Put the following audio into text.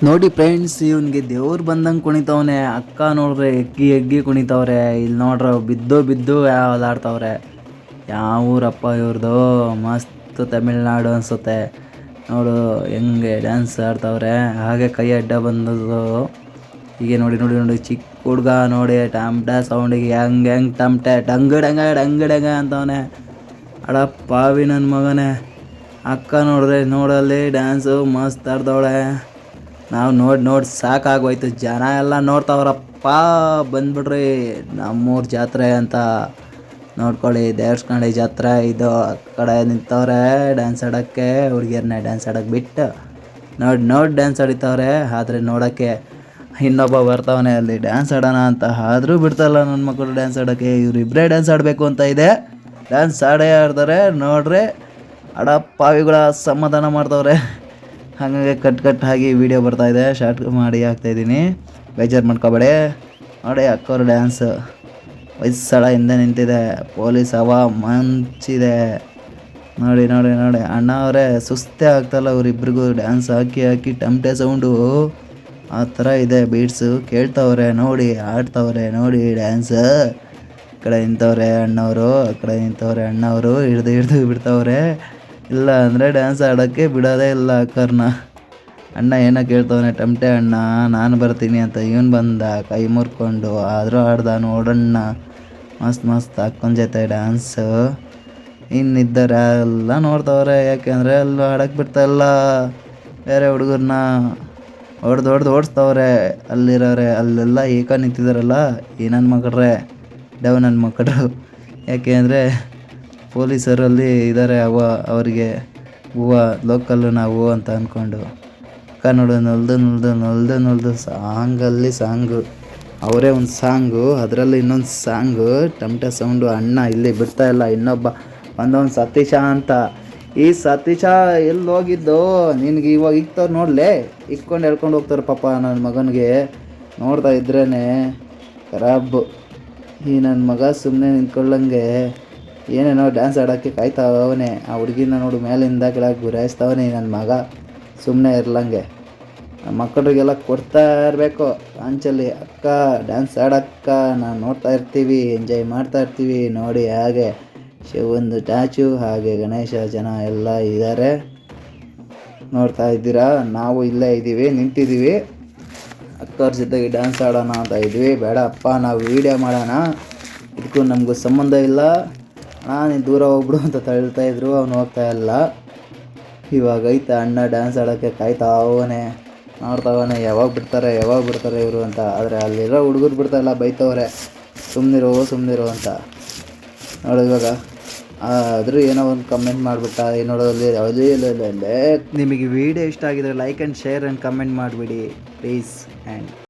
ನೋಡಿ ಫ್ರೆಂಡ್ಸ್, ಇವನಿಗೆ ದೇವ್ರು ಬಂದಂಗೆ ಕುಣಿತವನೆ. ಅಕ್ಕ ನೋಡ್ರೆ ಎಗ್ಗಿ ಎಗ್ಗಿ ಕುಣಿತವ್ರೆ. ಇಲ್ಲಿ ನೋಡ್ರ ಬಿದ್ದು ಬಿದ್ದು ಯಾವ್ದಾಡ್ತವ್ರೆ. ಯಾವ ಊರಪ್ಪ ಇವ್ರದ್ದು? ಮಸ್ತ್ ತಮಿಳ್ನಾಡು ಅನ್ಸುತ್ತೆ. ನೋಡು ಹೆಂಗೆ ಡ್ಯಾನ್ಸ್ ಆಡ್ತವ್ರೆ. ಹಾಗೆ ಕೈ ಅಡ್ಡ ಬಂದದ್ದು. ಹೀಗೆ ನೋಡಿ ನೋಡಿ ನೋಡಿ ಚಿಕ್ಕ ಹುಡ್ಗ ನೋಡಿ ಟಮಟೆ ಸೌಂಡಿಗೆ ಹೆಂಗೆ ಟಮಟೆ ಡಂಗ ಡಂಗ ಡಂಗ ಡಂಗ ಅಂತವನೆ. ಅಡ ಪಾವಿ ನನ್ನ ಮಗನೇ. ಅಕ್ಕ ನೋಡ್ರೆ ನೋಡಲ್ಲಿ ಡ್ಯಾನ್ಸು ಮಸ್ತ್ ಆಡ್ದವಳೆ. ನಾವು ನೋಡಿ ಸಾಕಾಗೋಯ್ತು. ಜನ ಎಲ್ಲ ನೋಡ್ತಾವ್ರಪ್ಪ. ಬಂದ್ಬಿಡ್ರಿ ನಮ್ಮೂರು ಜಾತ್ರೆ ಅಂತ ನೋಡ್ಕೊಳ್ಳಿ. ದೇವಸ್ಥಾನ ಜಾತ್ರೆ ಇದು. ಆ ಕಡೆ ನಿಂತವ್ರೆ ಡ್ಯಾನ್ಸ್ ಆಡೋಕ್ಕೆ. ಹುಡುಗಿಯರನ್ನ ಡ್ಯಾನ್ಸ್ ಆಡೋಕ್ಕೆ ಬಿಟ್ಟು ನೋಡಿ ಡ್ಯಾನ್ಸ್ ಆಡಿತವ್ರೆ. ಆದರೆ ನೋಡೋಕ್ಕೆ ಇನ್ನೊಬ್ಬ ಬರ್ತಾವನೆ ಅಲ್ಲಿ ಡ್ಯಾನ್ಸ್ ಆಡೋಣ ಅಂತ. ಆದರೂ ಬಿಡ್ತಾಯಿಲ್ಲ ನನ್ನ ಮಕ್ಕಳು ಡ್ಯಾನ್ಸ್ ಆಡೋಕ್ಕೆ. ಇವರಿಬ್ಬರೇ ಡ್ಯಾನ್ಸ್ ಆಡಬೇಕು ಅಂತ ಇದೆ. ಡ್ಯಾನ್ಸ್ ಆಡ್ತಾರೆ ನೋಡ್ರಿ. ಅಡ ಪಾವಿಗಳ ಸಮಾಧಾನ ಮಾಡ್ತವ್ರೆ. ಹಾಗಾಗಿ ಕಟ್ ಆಗಿ ವೀಡಿಯೋ ಬರ್ತಾಯಿದೆ. ಶಾರ್ಟ್ ಮಾಡಿ ಹಾಕ್ತಾಯಿದ್ದೀನಿ, ಬೇಜಾರು ಮಾಡ್ಕೊಬೇಡಿ. ನೋಡಿ ಅಕ್ಕವ್ರ ಡ್ಯಾನ್ಸು. ವಯಸ್ಸಳ ಹಿಂದೆ ನಿಂತಿದೆ. ಪೊಲೀಸ್ ಮಂಚಿದೆ. ನೋಡಿ ನೋಡಿ ನೋಡಿ ಅಣ್ಣ ಅವರೇ ಸುಸ್ತೇ ಆಗ್ತಾಯಿಲ್ಲ ಇವರಿಬ್ರಿಗೂ. ಡ್ಯಾನ್ಸ್ ಹಾಕಿ ಟಮಟೆ ಸೌಂಡು ಆ ಥರ ಇದೆ. ಬೀಟ್ಸು ಕೇಳ್ತವ್ರೆ ನೋಡಿ, ಆಡ್ತವ್ರೆ ನೋಡಿ ಡ್ಯಾನ್ಸ್. ಈ ಕಡೆ ನಿಂತವ್ರೆ ಅಣ್ಣವರು, ಆ ಕಡೆ ನಿಂತವ್ರೆ ಅಣ್ಣವರು. ಹಿಡ್ದು ಬಿಡ್ತವ್ರೆ. ಇಲ್ಲ ಅಂದರೆ ಡ್ಯಾನ್ಸ್ ಆಡೋಕ್ಕೆ ಬಿಡೋದೇ ಇಲ್ಲ ಅಕ್ಕರ್ನ. ಅಣ್ಣ ಏನೋ ಕೇಳ್ತವನೆ, ಟಮಟೆ ಅಣ್ಣ ನಾನು ಬರ್ತೀನಿ ಅಂತ. ಇವನು ಬಂದ ಕೈ ಮುರ್ಕೊಂಡು. ಆದರೂ ಆಡ್ದ ನೋಡಣ್ಣ. ಮಸ್ತ್ ಅಕ್ಕನ ಜೊತೆ ಡ್ಯಾನ್ಸು. ಇನ್ನಿದ್ದಾರೆ ಎಲ್ಲ ನೋಡ್ತವ್ರೆ. ಯಾಕೆಂದರೆ ಎಲ್ಲ ಆಡೋಕ್ಕೆ ಬಿಡ್ತಾಯಿಲ್ಲ. ಬೇರೆ ಹುಡುಗರನ್ನ ಹೊಡೆದು ಓಡಿಸ್ತವ್ರೆ ಅಲ್ಲಿರೋರೆ. ಅಲ್ಲೆಲ್ಲ ಏಕ ನಿಂತಿದ್ದಾರಲ್ಲ ಈ ನನ್ನ ಮಕ್ಕಳ್ರೆ, ನನ್ನ ಮಕ್ಕಳು. ಯಾಕೆ ಅಂದರೆ ಪೊಲೀಸರಲ್ಲಿ ಇದ್ದಾರೆ. ಅವರಿಗೆ ಹೂವು ಲೋಕಲ್ಲು ನಾವು ಅಂತ ಅಂದ್ಕೊಂಡು. ಅಕ್ಕ ನೋಡು ನೊಲ್ದು ಸಾಂಗಲ್ಲಿ ಸಾಂಗು. ಅವರೇ ಒಂದು ಸಾಂಗು, ಅದರಲ್ಲಿ ಇನ್ನೊಂದು ಸಾಂಗು. ಟಮಟೆ ಸೌಂಡು. ಅಣ್ಣ ಇಲ್ಲಿ ಬಿಡ್ತಾಯಿಲ್ಲ. ಇನ್ನೊಬ್ಬ ಬಂದವನು ಸತೀಶ ಅಂತ. ಈ ಸತೀಶ ಎಲ್ಲಿ ಹೋಗಿದ್ದು ನಿನಗೆ? ಇವಾಗ ಇಕ್ತವ್ರು ನೋಡಲೇ, ಇಕ್ಕೊಂಡು ಹೇಳ್ಕೊಂಡು ಹೋಗ್ತಾರೆ ಪಾಪ ನನ್ನ ಮಗನಿಗೆ. ನೋಡ್ತಾ ಇದ್ರೇ ಖರಾಬ್. ಈ ನನ್ನ ಮಗ ಸುಮ್ಮನೆ ನಿಂತ್ಕೊಳ್ಳಂಗೆ ಏನೇನೋ ಡ್ಯಾನ್ಸ್ ಆಡೋಕ್ಕೆ ಕಾಯ್ತಾವನೆ. ಆ ಹುಡುಗಿನ ನೋಡು ಮೇಲಿಂದ ಕೆಳಗೆ ಗುರಾಯಿಸ್ತಾವನೆ ನನ್ನ ಮಗ. ಸುಮ್ಮನೆ ಇರ್ಲಂಗೆ ಮಕ್ಕಳಿಗೆಲ್ಲ ಕೊಡ್ತಾ ಇರಬೇಕು ಲಾಂಚಲ್ಲಿ. ಅಕ್ಕ ಡ್ಯಾನ್ಸ್ ಆಡಕ್ಕ ನಾವು ನೋಡ್ತಾ ಇರ್ತೀವಿ, ಎಂಜಾಯ್ ಮಾಡ್ತಾ ಇರ್ತೀವಿ. ನೋಡಿ ಹಾಗೆ ಶಿವಂದು ಸ್ಟ್ಯಾಚು, ಹಾಗೆ ಗಣೇಶ ಜನ ಎಲ್ಲ ಇದ್ದಾರೆ ನೋಡ್ತಾ ಇದ್ದೀರಾ. ನಾವು ಇಲ್ಲೇ ಇದ್ದೀವಿ, ನಿಂತಿದ್ದೀವಿ. ಅಕ್ಕವ್ರ ಜೊತೆಗೆ ಡ್ಯಾನ್ಸ್ ಆಡೋಣ ಅಂತ ಇದ್ವಿ. ಬೇಡ ಅಪ್ಪ ನಾವು ವೀಡಿಯೋ ಮಾಡೋಣ, ಇದಕ್ಕೂ ನಮಗೂ ಸಂಬಂಧ ಇಲ್ಲ ನೀನು ದೂರ ಹೋಗ್ಬಿಡು ಅಂತ ತಳ್ತಾಯಿದ್ರು. ಅವನು ಹೋಗ್ತಾಯಿಲ್ಲ. ಇವಾಗ ಐತೆ ಅಣ್ಣ ಡ್ಯಾನ್ಸ್ ಆಡೋಕ್ಕೆ ಕಾಯ್ತಾವನೆ. ನೋಡ್ತಾವನೆ ಯಾವಾಗ ಬಿಡ್ತಾರೆ ಇವರು ಅಂತ. ಆದರೆ ಅಲ್ಲಿರೋ ಹುಡುಗರು ಬಿಡ್ತಾಯಿಲ್ಲ, ಬೈತವ್ರೆ ಸುಮ್ಮನಿರು ಅಂತ. ನೋಡು ಇವಾಗ ಆದರೂ ಏನೋ ಒಂದು ಕಮೆಂಟ್ ಮಾಡಿಬಿಟ್ಟ. ನೋಡೋದಲ್ಲಿ ನಿಮಗೆ ವಿಡಿಯೋ ಇಷ್ಟ ಆಗಿದ್ರೆ like and share and comment ಮಾಡಿಬಿಡಿ ಪ್ಲೀಸ್. ಆ್ಯಂಡ್